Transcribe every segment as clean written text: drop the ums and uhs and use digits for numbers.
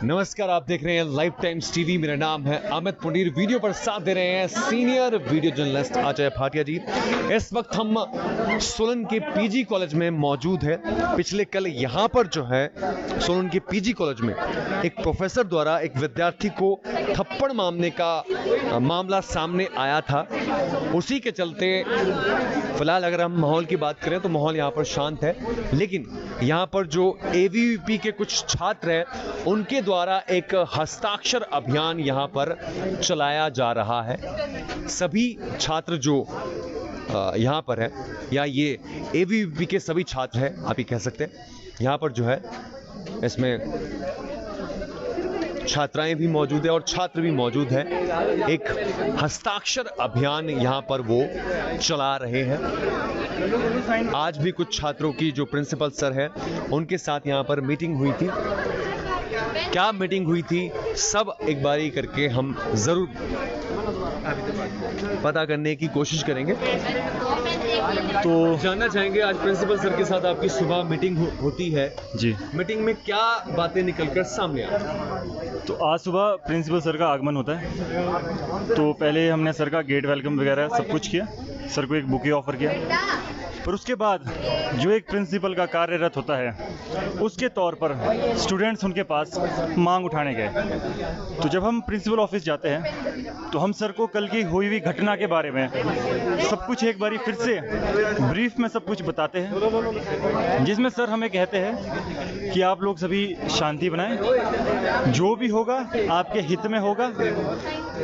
नमस्कार, आप देख रहे हैं लाइव टाइम्स टीवी। मेरा नाम है अमित पुनीर। वीडियो पर साथ दे रहे हैं senior video journalist Ajay Bhatia ji. इस वक्त हम सोलन के पीजी कॉलेज में मौजूद है। पिछले कल यहाँ पर जो है सोलन के पीजी कॉलेज में एक प्रोफेसर द्वारा एक विद्यार्थी को थप्पड़ मारने का मामला सामने आया था। उसी के चलते फिलहाल अगर हम माहौल की बात करें तो माहौल यहाँ पर शांत है, लेकिन यहाँ पर जो एबीवीपी के कुछ छात्र हैं उनके द्वारा एक हस्ताक्षर अभियान यहाँ पर चलाया जा रहा है। सभी छात्र जो यहाँ पर है, या ये एबीवीपी के सभी छात्र हैं आप ये कह सकते हैं, यहाँ पर जो है इसमें छात्राएं भी मौजूद है और छात्र भी मौजूद है। एक हस्ताक्षर अभियान यहाँ पर वो चला रहे हैं। आज भी कुछ छात्रों की जो प्रिंसिपल सर है उनके साथ यहाँ पर मीटिंग हुई थी। क्या मीटिंग हुई थी सब एक बारी करके हम जरूर पता करने की कोशिश करेंगे। तो जानना चाहेंगे, आज प्रिंसिपल सर के साथ आपकी सुबह मीटिंग होती है जी। मीटिंग में क्या बातें निकलकर सामने आई? तो आज सुबह प्रिंसिपल सर का आगमन होता है। तो पहले हमने सर का गेट वेलकम वगैरह सब कुछ किया, सर को एक बुके ऑफर किया। पर उसके बाद जो एक प्रिंसिपल का कार्यरत होता है उसके तौर पर स्टूडेंट्स उनके पास मांग उठाने गए। तो जब हम प्रिंसिपल ऑफिस जाते हैं तो हम सर को कल की हुई हुई घटना के बारे में सब कुछ एक बारी फिर से ब्रीफ में सब कुछ बताते हैं, जिसमें सर हमें कहते हैं कि आप लोग सभी शांति बनाएं, जो भी होगा आपके हित में होगा।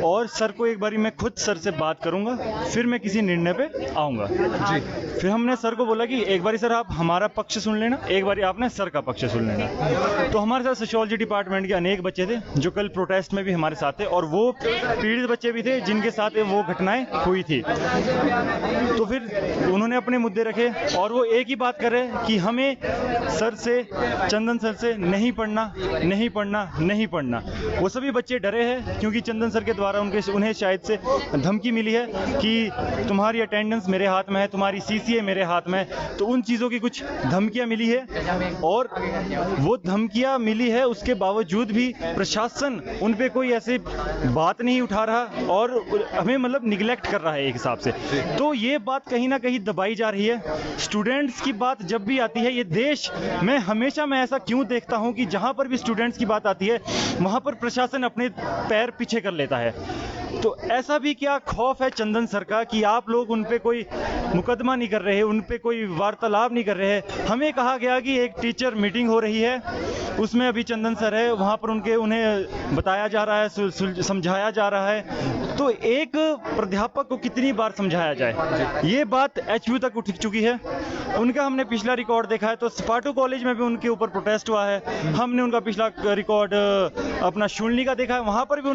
और सर को एक बारी मैं खुद सर से बात करूंगा, फिर मैं किसी निर्णय पे आऊंगा जी। फिर हमने सर को बोला कि एक बारी सर आप हमारा पक्ष सुन लेना, एक बारी आपने सर का पक्ष सुन लेना। तो हमारे साथ सोशियोलॉजी डिपार्टमेंट के अनेक बच्चे थे जो कल प्रोटेस्ट में भी हमारे साथ थे, और वो पीड़ित बच्चे भी थे जिनके साथ वो घटनाएं हुई थी। तो फिर उन्होंने अपने मुद्दे रखे और वो एक ही बात कर रहे कि हमें सर से, चंदन सर से नहीं पढ़ना, नहीं पढ़ना, नहीं पढ़ना। वो सभी बच्चे डरे हैं क्योंकि चंदन सर के द्वारा उन्हें शायद से धमकी मिली है कि तुम्हारी अटेंडेंस मेरे हाथ में है, तुम्हारी सीसीए मेरे हाथ में। तो उन चीज़ों की कुछ धमकियां मिली है, और वो धमकियां मिली है उसके बावजूद भी प्रशासन उन पे कोई ऐसे बात नहीं उठा रहा और हमें मतलब निगलेक्ट कर रहा है एक हिसाब से। तो ये बात कहीं ना कहीं दबाई जा रही है। स्टूडेंट्स की बात जब भी आती है, ये देश में हमेशा मैं ऐसा क्यों देखता हूं कि जहां पर भी स्टूडेंट्स की बात आती है वहां पर प्रशासन अपने पैर पीछे कर लेता है। तो ऐसा भी क्या खौफ है चंदन सर का कि आप लोग उन पे कोई मुकदमा नहीं कर रहे, उन पे कोई वार्तालाप नहीं कर रहे? हमें कहा गया कि एक टीचर मीटिंग हो रही है, उसमें अभी चंदन सर है, वहाँ पर उन्हें बताया जा रहा है, समझाया जा रहा है। तो एक प्राध्यापक को कितनी बार समझाया जाए? ये बात एचयू तक उठ चुकी है। उनका हमने पिछला रिकॉर्ड देखा है, तो स्पाटो कॉलेज में भी उनके ऊपर प्रोटेस्ट हुआ है। हमने उनका पिछला रिकॉर्ड अपना शुनली का देखा है, वहाँ पर भी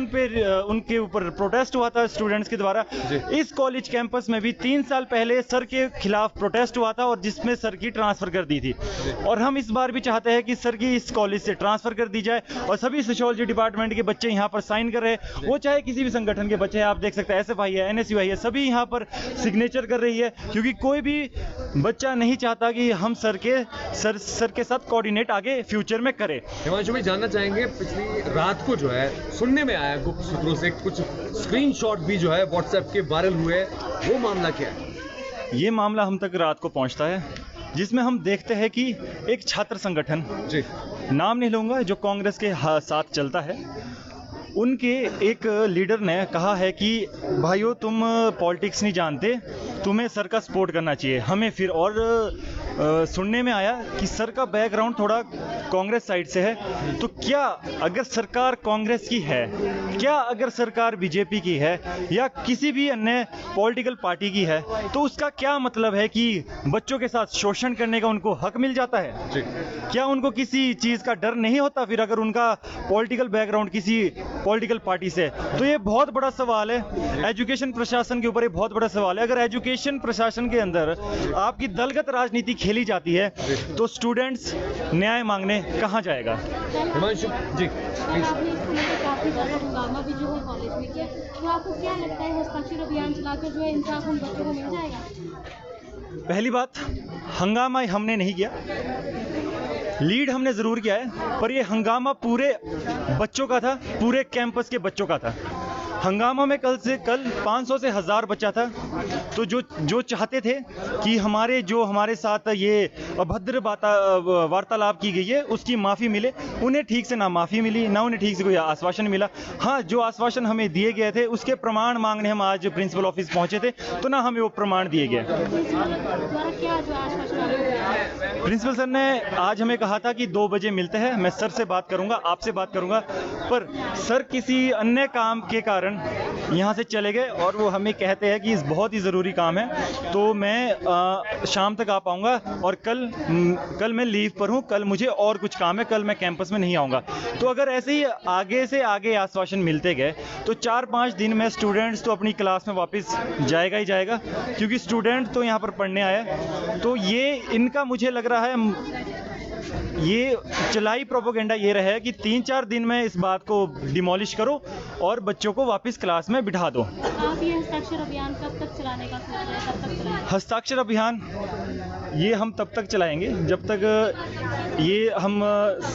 उनके ऊपर प्रोटेस्ट हुआ था स्टूडेंट्स के द्वारा। इस कॉलेज कैंपस में भी 3 साल पहले सर के खिलाफ प्रोटेस्ट हुआ था और जिसमें सर की ट्रांसफर कर दी थी। और हम इस बार भी चाहते हैं कि सर की इस कॉलेज से ट्रांसफर कर दी जाए और सभी सोशियोलॉजी डिपार्टमेंट के बच्चे यहाँ पर साइन कर रहे हैं, वो चाहे किसी भी संगठन के बच्चे हैं। आप देख सकते हैं एसएफआई है, एनएसयूआई है, सभी यहाँ पर सिग्नेचर कर रही है, क्योंकि कोई भी बच्चा नहीं चाहता कि हम सर के साथ कोऑर्डिनेट आगे फ्यूचर में करें। हिमांशु भाई, जानना चाहेंगे, पिछली रात को जो है सुनने में आया गुप्त सूत्रों से कुछ स्क्रीनशॉट भी जो है व्हाट्सएप के वायरल हुए, वो मामला क्या है? ये मामला हम तक रात को पहुंचता है, जिसमें हम देखते हैं कि एक छात्र संगठन जी, नाम नहीं लूंगा, जो कांग्रेस के साथ चलता है, उनके एक लीडर ने कहा है कि भाइयों तुम पॉलिटिक्स नहीं जानते, तुम्हें सर का सपोर्ट करना चाहिए हमें। फिर और सुनने में आया कि सर का बैकग्राउंड थोड़ा कांग्रेस साइड से है। तो क्या अगर सरकार कांग्रेस की है, क्या अगर सरकार बीजेपी की है या किसी भी अन्य पॉलिटिकल पार्टी की है, तो उसका क्या मतलब है कि बच्चों के साथ शोषण करने का उनको हक मिल जाता है जी? क्या उनको किसी चीज़ का डर नहीं होता फिर अगर उनका पॉलिटिकल बैकग्राउंड किसी पॉलिटिकल पार्टी से? तो ये बहुत बड़ा सवाल है, एजुकेशन प्रशासन के ऊपर ये बहुत बड़ा सवाल है। अगर एजुकेशन प्रशासन के अंदर आपकी दलगत राजनीति खेली जाती है तो स्टूडेंट्स न्याय मांगने कहाँ जाएगा? हिमांशु जी, काफी ज्यादा हंगामा भी जो है कॉलेज में किया, तो आपको क्या लगता है हस्ताक्षर अभियान चलाकर जो है इंसाफ उन बच्चों को मिल जाएगा? पहली बात, हंगामा हमने नहीं किया, लीड हमने ज़रूर किया है, पर ये हंगामा पूरे बच्चों का था, पूरे कैंपस के बच्चों का था। हंगामा में कल 500 से 1000 बच्चा था। तो जो चाहते थे कि हमारे साथ ये अभद्र वार्तालाप की गई है उसकी माफ़ी मिले, उन्हें ठीक से ना माफ़ी मिली, ना उन्हें ठीक से कोई आश्वासन मिला। हाँ, जो आश्वासन हमें दिए गए थे उसके प्रमाण मांगने हम आज प्रिंसिपल ऑफिस पहुंचे थे, तो ना हमें वो प्रमाण दिए गए। प्रिंसिपल सर ने आज हमें कहा था कि 2 बजे मिलते हैं, मैं सर से बात करूंगा, आपसे बात करूंगा, पर सर किसी अन्य काम के कारण यहाँ से चले गए और वो हमें कहते हैं कि बहुत ही ज़रूरी काम है, तो मैं शाम तक आ पाऊंगा और कल मैं लीव पर हूँ, कल मुझे और कुछ काम है, कल मैं कैंपस में नहीं आऊँगा। तो अगर ऐसे ही आगे से आगे आश्वासन मिलते गए तो 4-5 दिन में स्टूडेंट्स तो अपनी क्लास में वापस जाएगा ही जाएगा, क्योंकि स्टूडेंट तो यहाँ पर पढ़ने आया। तो ये इनका मुझे लग रहा है ये चलाई प्रोपोगेंडा ये रहा है कि 3-4 दिन में इस बात को डिमोलिश करो और बच्चों को वापस क्लास में बिठा दो। आप ये हस्ताक्षर अभियान कब तक चलाने का सोच रहे हैं, कब तक चलाएंगे? हस्ताक्षर अभियान ये हम तब तक चलाएंगे जब तक ये हम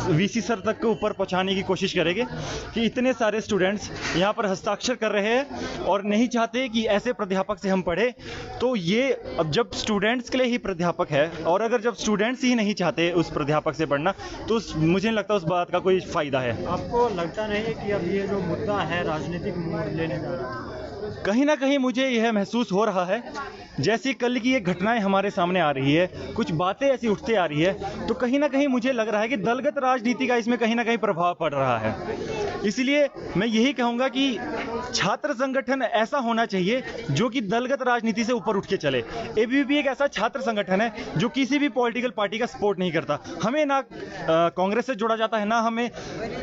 वीसी सर तक के ऊपर पहुंचाने की कोशिश करेंगे कि इतने सारे स्टूडेंट्स यहाँ पर हस्ताक्षर कर रहे हैं और नहीं चाहते कि ऐसे प्राध्यापक से हम पढ़े। तो ये अब जब स्टूडेंट्स के लिए ही प्राध्यापक है और अगर जब स्टूडेंट्स ही नहीं चाहते उस प्राध्यापक से पढ़ना, तो मुझे नहीं लगता उस बात का कोई फ़ायदा है। आपको लगता नहीं है कि अब ये जो मुद्दा है राजनीतिक मोड़ लेने जा रहा है? कहीं ना कहीं मुझे यह महसूस हो रहा है, जैसी कल की ये घटनाएं हमारे सामने आ रही है, कुछ बातें ऐसी उठते आ रही है, तो कहीं ना कहीं मुझे लग रहा है कि दलगत राजनीति का इसमें कहीं ना कहीं प्रभाव पड़ रहा है। इसलिए मैं यही कहूँगा कि छात्र संगठन ऐसा होना चाहिए जो कि दलगत राजनीति से ऊपर उठ के चले। एबीवीपी एक ऐसा छात्र संगठन है जो किसी भी पॉलिटिकल पार्टी का सपोर्ट नहीं करता। हमें ना कांग्रेस से जोड़ा जाता है, ना हमें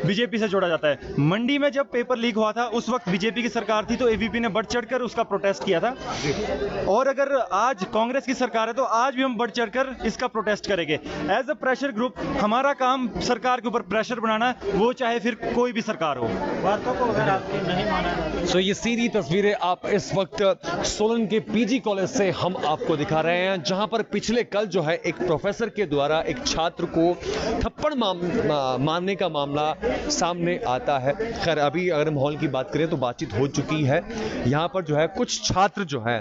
बीजेपी से जोड़ा जाता है। मंडी में जब पेपर लीक हुआ था उस वक्त बीजेपी की सरकार थी, तो एबीवीपी ने बढ़ चढ़कर उसका प्रोटेस्ट किया था, और अगर आज कांग्रेस की सरकार है तो आज भी हम बढ़ चढ़कर इसका प्रोटेस्ट करेंगे। एज अ प्रेशर ग्रुप हमारा काम सरकार के ऊपर प्रेशर बनाना है, वो चाहे फिर कोई भी सरकार हो। बातों को अगर आपकी नहीं माना जाता सो ये सीधी तस्वीरें आप इस वक्त सोलन के पीजी कॉलेज से हम आपको दिखा रहे हैं, जहां पर पिछले कल जो है एक प्रोफेसर के द्वारा एक छात्र को थप्पड़ मारने का मामला सामने आता है। खैर अभी अगर माहौल की बात करें तो बातचीत हो चुकी है। यहाँ पर जो है कुछ छात्र जो है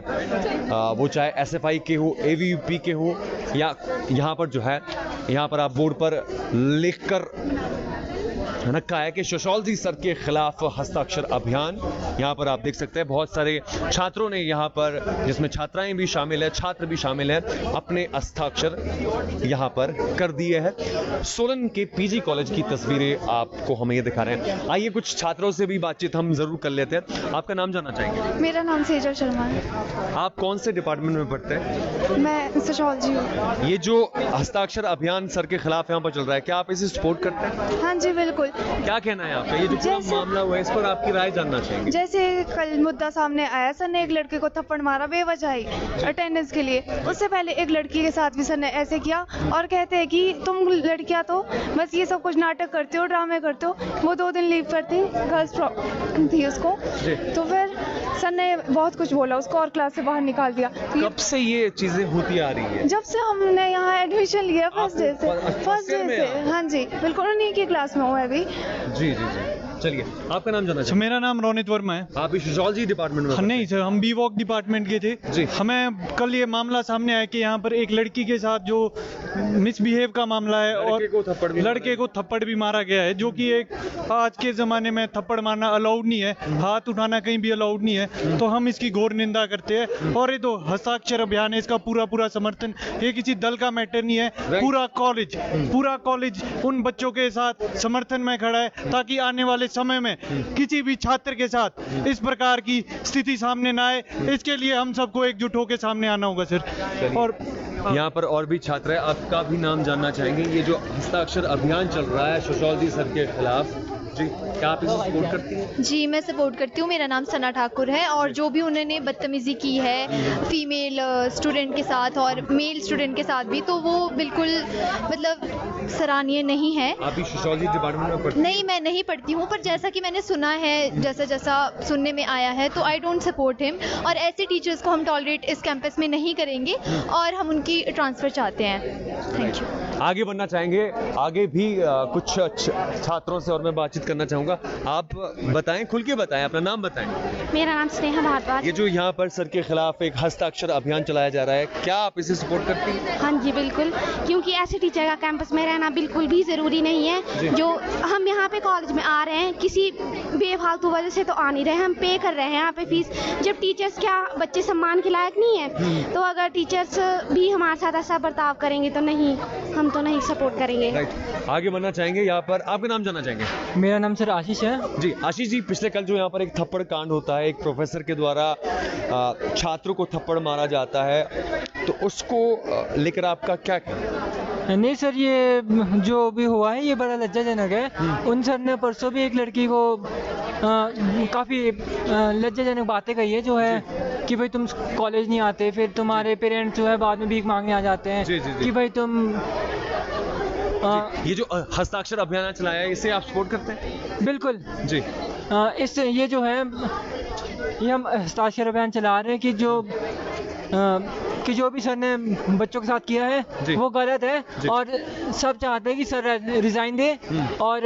वो चाहे एसएफआई के हो, एबीवीपी के हो, या यहाँ पर जो है यहाँ पर आप बोर्ड पर लिखकर रखा है कि सोशोलॉजी सर के खिलाफ हस्ताक्षर अभियान। यहाँ पर आप देख सकते हैं बहुत सारे छात्रों ने यहाँ पर, जिसमें छात्राएं भी शामिल है, छात्र भी शामिल हैं, अपने हस्ताक्षर यहाँ पर कर दिए हैं। सोलन के पीजी कॉलेज की तस्वीरें आपको हम ये दिखा रहे हैं। आइए कुछ छात्रों से भी बातचीत हम जरूर कर लेते हैं। आपका नाम जानना चाहेंगे? मेरा नाम सेजल शर्मा है। आप कौन से डिपार्टमेंट में पढ़ते हैं? मैं सोशोलॉजी हूँ। ये जो हस्ताक्षर अभियान सर के खिलाफ यहाँ पर चल रहा है, क्या आप इसे सपोर्ट करते हैं? हाँ जी बिल्कुल। क्या कहना है आपका? ये जो पूरा मामला हुआ है इस पर आपकी राय जानना चाहेंगे। जैसे कल मुद्दा सामने आया, सर ने एक लड़के को थप्पड़ मारा बेवजह ही अटेंडेंस के लिए। उससे पहले एक लड़की के साथ भी सर ने ऐसे किया और कहते हैं कि तुम लड़कियां तो बस ये सब कुछ नाटक करते हो, ड्रामे करते हो। वो 2 दिन लीव पर थी, गर्ल्स प्रॉब्लम थी उसको, तो फिर सर ने बहुत कुछ बोला उसको और क्लास से बाहर निकाल दिया। कब से ये चीजें होती आ रही है? जब से हमने यहाँ एडमिशन लिया फर्स्ट डे से। हाँ जी बिल्कुल, उन्हीं की क्लास में हूँ मैं भी। जी जी जी, चलिए आपका नाम जानना सर, मेरा नाम रोनित वर्मा है। आप भी सोशोलॉजी डिपार्टमेंट में? नहीं सर, हम बी वॉक डिपार्टमेंट के थे जी। हमें कल ये मामला सामने आया कि यहाँ पर एक लड़की के साथ जो मिसबिहेव का मामला है और लड़के को थप्पड़ भी मारा गया है, जो कि एक आज के ज़माने में थप्पड़ मारना अलाउड नहीं है, हाथ उठाना कहीं भी अलाउड नहीं है। तो हम इसकी घोर निंदा करते हैं। और ये तो हस्ताक्षर अभियान है, इसका पूरा समर्थन। ये किसी दल का मैटर नहीं है, पूरा कॉलेज उन बच्चों के साथ समर्थन में खड़ा है, ताकि आने वाले समय में किसी भी छात्र के साथ इस प्रकार की स्थिति सामने ना आए। इसके लिए हम सबको एकजुट होकर सामने आना होगा सर। और यहाँ पर और भी छात्र है, आपका भी नाम जानना चाहेंगे? ये जो हस्ताक्षर अभियान चल रहा है सोशोलॉजी सर के खिलाफ, जी, क्या आप इसे सपोर्ट करती हैं? जी मैं सपोर्ट करती हूँ। मेरा नाम सना ठाकुर है और जो भी उन्होंने बदतमीज़ी की है फीमेल स्टूडेंट के साथ और मेल स्टूडेंट के साथ भी, तो वो बिल्कुल मतलब सराहनीय नहीं है। आप भी सोशोलॉजी डिपार्टमेंट में पढ़ती हैं? नहीं, मैं नहीं पढ़ती हूँ, पर जैसा कि मैंने सुना है, जैसा सुनने में आया है, तो आई डोंट सपोर्ट हिम। और ऐसे टीचर्स को हम टॉलरेट इस कैंपस में नहीं करेंगे और हम उनकी ट्रांसफ़र चाहते हैं। Thank you. आगे बढ़ना चाहेंगे, आगे भी कुछ छात्रों से और मैं बातचीत करना चाहूँगा। आप बताएं, खुल के बताएं, अपना नाम बताएं। मेरा नाम स्नेहा भारद्वाज। ये जो यहाँ पर सर के खिलाफ एक हस्ताक्षर अभियान चलाया जा रहा है, क्या आप इसे सपोर्ट करती हैं? हाँ जी बिल्कुल, क्योंकि ऐसे टीचर का कैंपस में रहना बिल्कुल भी ज़रूरी नहीं है। जो हम यहाँ पे कॉलेज में आ रहे हैं किसी बेफालतू वजह से तो आ नहीं रहे, हम पे कर रहे हैं यहाँ पे फीस। जब टीचर्स क्या बच्चे सम्मान के लायक नहीं है, तो अगर टीचर्स भी हमारे साथ ऐसा बर्ताव करेंगे तो नहीं, हम तो नहीं सपोर्ट करेंगे। राइट, आगे बढ़ना चाहेंगे। यहाँ पर आपका नाम जानना चाहेंगे? मेरा नाम सर आशीष है जी। आशीष जी, पिछले कल जो यहाँ पर एक थप्पड़ कांड होता है, एक प्रोफेसर के द्वारा छात्रों को थप्पड़ मारा जाता है, तो उसको लेकर आपका क्या कहना? नहीं सर, ये जो भी हुआ है ये बड़ा लज्जाजनक है। उन सर ने परसों भी एक लड़की को काफ़ी लज्जाजनक बातें कही है, जो है कि भाई तुम कॉलेज नहीं आते, फिर तुम्हारे पेरेंट्स जो है बाद में भीख मांगने आ जाते हैं। जी, जी, जी। कि भाई तुम ये जो हस्ताक्षर अभियान चलाया है, इसे आप सपोर्ट करते हैं? बिल्कुल जी। इस ये जो है, ये हम हस्ताक्षर अभियान चला रहे हैं कि जो भी सर ने बच्चों के साथ किया है वो गलत है, और सब चाहते हैं कि सर रिजाइन दे और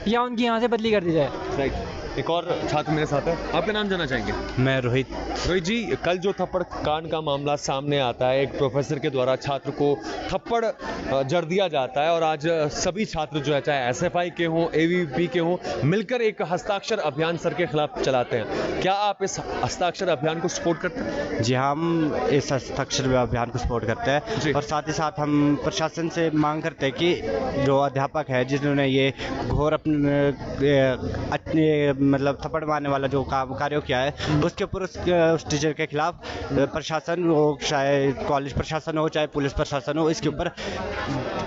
या उनकी यहाँ से बदली कर दी जाए। राइट, एक और छात्र मेरे साथ है, आपका नाम जानना चाहेंगे? मैं रोहित। रोहित जी, कल जो थप्पड़ कांड का मामला सामने आता है, एक प्रोफेसर के द्वारा छात्र को थप्पड़ जड़ दिया जाता है, और आज सभी छात्र जो है, चाहे एसएफआई के हों, एबीवीपी के हों, मिलकर एक हस्ताक्षर अभियान सर के खिलाफ चलाते हैं। क्या आप इस हस्ताक्षर अभियान को सपोर्ट करते हैं? जी, हम इस हस्ताक्षर अभियान को सपोर्ट करते हैं, और साथ ही साथ हम प्रशासन से मांग करते हैं कि जो अध्यापक है जिन्होंने ये घोर अपने मतलब थप्पड़ मारने वाला जो कार्य किया है, उसके ऊपर उस टीचर के खिलाफ प्रशासन हो, चाहे कॉलेज प्रशासन हो, चाहे पुलिस प्रशासन हो, इसके ऊपर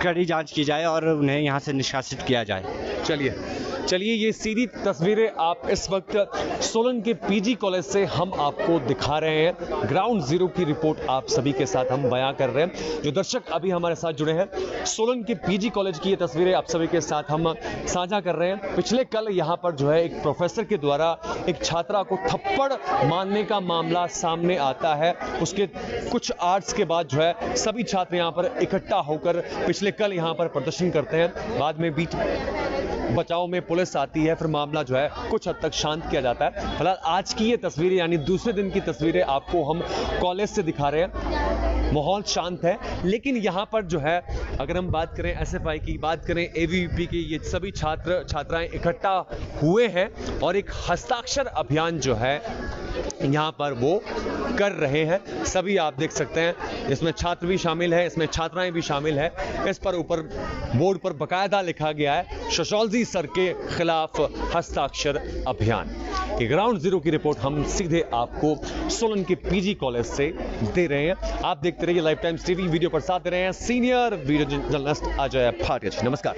कड़ी जांच की जाए और उन्हें यहाँ से निष्कासित किया जाए। चलिए, ये सीधी तस्वीरें आप इस वक्त सोलन के पीजी कॉलेज से हम आपको दिखा रहे हैं। ग्राउंड जीरो की रिपोर्ट आप सभी के साथ हम बयां कर रहे हैं। जो दर्शक अभी हमारे साथ जुड़े हैं, सोलन के पीजी कॉलेज की ये तस्वीरें आप सभी के साथ हम साझा कर रहे हैं। पिछले कल यहाँ पर जो है एक प्रोफेसर के द्वारा एक छात्रा को थप्पड़ मारने का मामला सामने आता है। उसके कुछ आवर्स के बाद जो है सभी छात्र यहाँ पर इकट्ठा होकर पिछले कल यहाँ पर प्रदर्शन करते हैं। बाद में बीच बचाव में पुलिस आती है, फिर मामला जो है कुछ हद तक शांत किया जाता है। फिलहाल आज की ये तस्वीरें, यानी दूसरे दिन की तस्वीरें आपको हम कॉलेज से दिखा रहे हैं। माहौल शांत है, लेकिन यहाँ पर जो है, अगर हम बात करें एसएफआई की, बात करें एबीवीपी की, ये सभी छात्र छात्राएं इकट्ठा हुए हैं और एक हस्ताक्षर अभियान जो है यहाँ पर वो कर रहे हैं। सभी आप देख सकते हैं, इसमें छात्र भी शामिल है, इसमें छात्राएं भी शामिल है। इस पर ऊपर बोर्ड पर बकायदा लिखा गया है, सोशियोलॉजी सर के खिलाफ हस्ताक्षर अभियान। ये ग्राउंड जीरो की रिपोर्ट हम सीधे आपको सोलन के पीजी कॉलेज से दे रहे हैं। आप देखते रहिए लाइफ टाइम्स टीवी। वीडियो पर साथ दे रहे हैं senior video journalist Ajay Bhatia. नमस्कार।